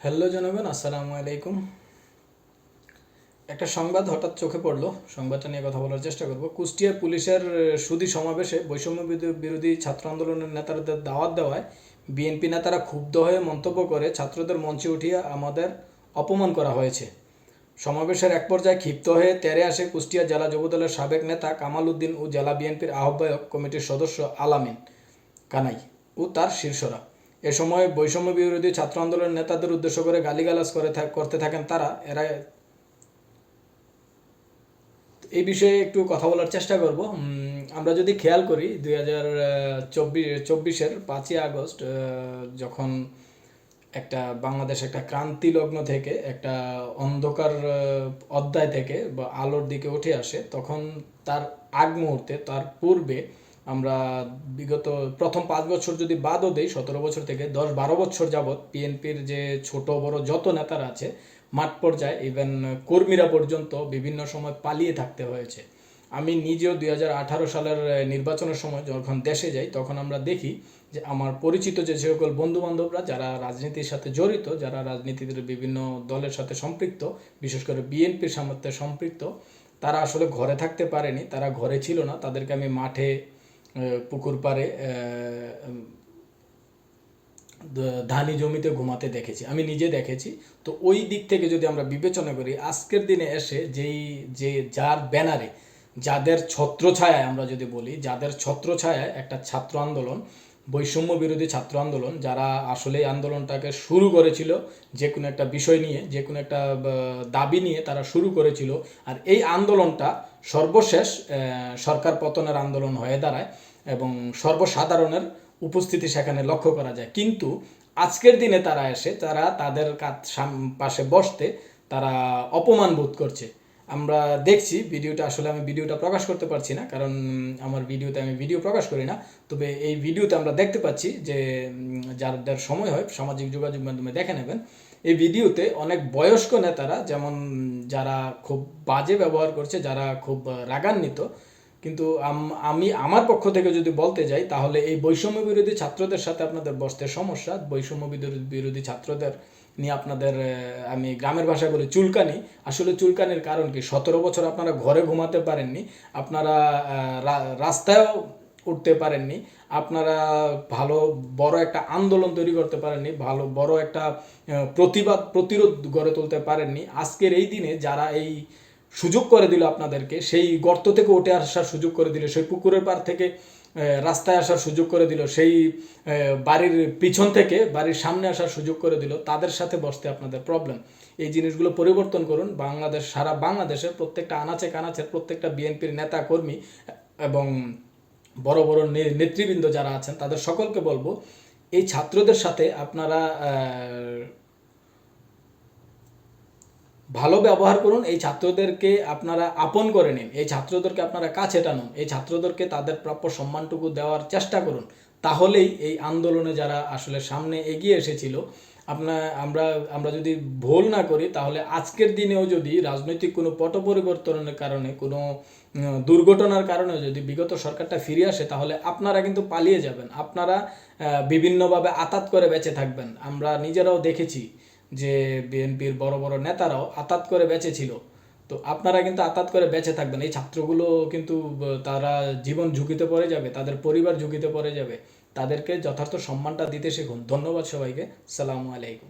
Hello জনগণ, আসসালামু আলাইকুম। একটা সংবাদ হঠাৎ চোখে পড়লো, সংবাদটা নিয়ে কথা বলার চেষ্টা করব। কুষ্টিয়ার পুলিশের সুধী সমাবেশে বৈষম্য বিরোধী ছাত্র আন্দোলনের নেতাদের দাওয়াত দেওয়ায় বিএনপি নেতারা ক্ষুব্ধ হয়ে মন্তব্য করে ছাত্রদের মঞ্চে উঠিয়ে আমাদের অপমান করা হয়েছে। সমাবেশের এক পর্যায়ে ক্ষিপ্ত হয়ে তেরে আসে কুষ্টিয়া জেলা যুবদলের সাবেক নেতা কামাল উদ্দিন ও জেলা বিএনপির আহ্বায়ক কমিটির সদস্য আলামিন কানাই ও তার শীর্ষরা। এ সময় বৈষম্য বিরোধী ছাত্র আন্দোলনের নেতাদের উদ্দেশ্য করে গালিগালাজ করতে থাকেন তারা। এই বিষয়ে একটু কথা বলার চেষ্টা করব। আমরা যদি খেয়াল করি 2024-এর 5ই আগস্ট যখন বাংলাদেশ একটা ক্রান্তি লগ্ন থেকে একটা অন্ধকার অধ্যায় থেকে বা আলোর দিকে উঠে আসে, তখন তার আগ মুহূর্তে, তার পূর্বে আমরা বিগত প্রথম 5 বছর যদি বাদও দেই, 17 বছর থেকে 10-12 বছর যাবৎ পিএনপির যে ছোট বড় যত নেতারা আছে মাঠ পর্যায়ে, ইভেন কর্মীরা পর্যন্ত বিভিন্ন সময় পালিয়ে থাকতে হয়েছে। আমি নিজেও 2018 সালের নির্বাচনের সময় যখন দেশে যাই, তখন আমরা দেখি যে আমার পরিচিত যে সকল বন্ধুবান্ধবরা যারা রাজনীতির সাথে জড়িত, যারা রাজনীতির বিভিন্ন দলের সাথে সম্পৃক্ত, বিশেষ করে বিএনপির সাথে সম্পৃক্ত, তারা আসলে ঘরে থাকতে পারেনি, তারা ঘরে ছিল না। তাদেরকে আমি মাঠে, পুকুর পাড়ে, ধানি জমিতে ঘুমাতে দেখেছি, আমি নিজে দেখেছি। তো ওই দিক থেকে যদি আমরা বিবেচনা করি, আজকের দিনে এসে যার ব্যানারে, যাদের ছত্রছায়ায়, আমরা যদি বলি যাদের ছত্রছায়ায় একটা ছাত্র আন্দোলন, বৈষম্য বিরোধী ছাত্র আন্দোলন, যারা আসলে আন্দোলনটাকে শুরু করেছিল যে কোনো একটা বিষয় নিয়ে, যে কোনো একটা দাবি নিয়ে তারা শুরু করেছিল, আর এই আন্দোলনটা সর্বশেষ সরকার পতনের আন্দোলন হয়ে দাঁড়ায় এবং সর্বসাধারণের উপস্থিতি সেখানে লক্ষ্য করা যায়। কিন্তু আজকের দিনে তারা এসে তাদের পাশে বসতে তারা অপমান বোধ করছে। আমরা দেখছি ভিডিওটা, আসলে আমি ভিডিওটা প্রকাশ করতে পারছি না, কারণ আমার ভিডিওতে আমি ভিডিও প্রকাশ করি না। তবে এই ভিডিওতে আমরা দেখতে পাচ্ছি যে যাদের সময় হয় সামাজিক যোগাযোগ মাধ্যমে দেখে নেবেন, এই ভিডিওতে অনেক বয়স্ক নেতারা, যেমন যারা খুব বাজে ব্যবহার করছে, যারা খুব রাগান্বিত। কিন্তু আমি আমার পক্ষ থেকে যদি বলতে যাই, তাহলে এই বৈষম্য বিরোধী ছাত্রদের সাথে আপনাদের বসতে সমস্যা। বৈষম্য বিরোধী ছাত্রদের নিয়ে আপনাদের, আমি গ্রামের ভাষায় বলি, চুলকানি। আসলে চুলকানির কারণ কি? 17 বছর আপনারা ঘরে ঘুমাতে পারেননি, আপনারা রাস্তায়ও উঠতে পারেননি, আপনারা ভালো বড় একটা আন্দোলন তৈরি করতে পারেননি, ভালো বড় একটা প্রতিরোধ গড়ে তুলতে পারেননি। আজকের এই দিনে যারা এই সুযোগ করে দিল আপনাদেরকে, সেই গর্ত থেকে উঠে আসার সুযোগ করে দিল, সেই পুকুরের পাড় থেকে রাস্তায় আসার সুযোগ করে দিল, সেই বাড়ির পিছন থেকে বাড়ির সামনে আসার সুযোগ করে দিল, তাদের সাথে বসতে আপনাদের প্রবলেম। এই জিনিসগুলো পরিবর্তন করুন। সারা বাংলাদেশের প্রত্যেকটা আনাচে কানাচের প্রত্যেকটা বিএনপির নেতা কর্মী এবং বড় বড় নেতৃবৃন্দ যারা আছেন, তাদের সকলকে বলবো, এই ছাত্রদের সাথে আপনারা ভালো ব্যবহার করুন। এই ছাত্রদেরকে আপনারা আপন করে নিন, এই ছাত্রদেরকে আপনারা কাছে টানুন, এই ছাত্রদেরকে তাদের প্রাপ্য সম্মানটুকু দেওয়ার চেষ্টা করুন। তাহলেই এই আন্দোলনে যারা আসলে সামনে এগিয়ে এসেছিল, আমরা যদি ভুল না করি, তাহলে আজকের দিনেও যদি রাজনৈতিক কোনো পট পরিবর্তনের কারণে, কোনো দুর্ঘটনার কারণে যদি বিগত সরকারটা ফিরে আসে, তাহলে আপনারা কিন্তু পালিয়ে যাবেন, আপনারা বিভিন্নভাবে আতাত করে বেঁচে থাকবেন। আমরা নিজেরাও দেখেছি যে বিএনপির বড় বড় নেতারাও আতাত করে বেঁচে ছিল। তো আপনারা কিন্তু আতাত করে বেঁচে থাকবেন। এই ছাত্রগুলো কিন্তু তারা জীবন ঝুঁকিতে পড়ে যাবে, তাদের পরিবার ঝুঁকিতে পড়ে যাবে। তাদেরকে যথার্থ সম্মানটা দিতে শিখুন। ধন্যবাদ সবাইকে। সালামু আলাইকুম।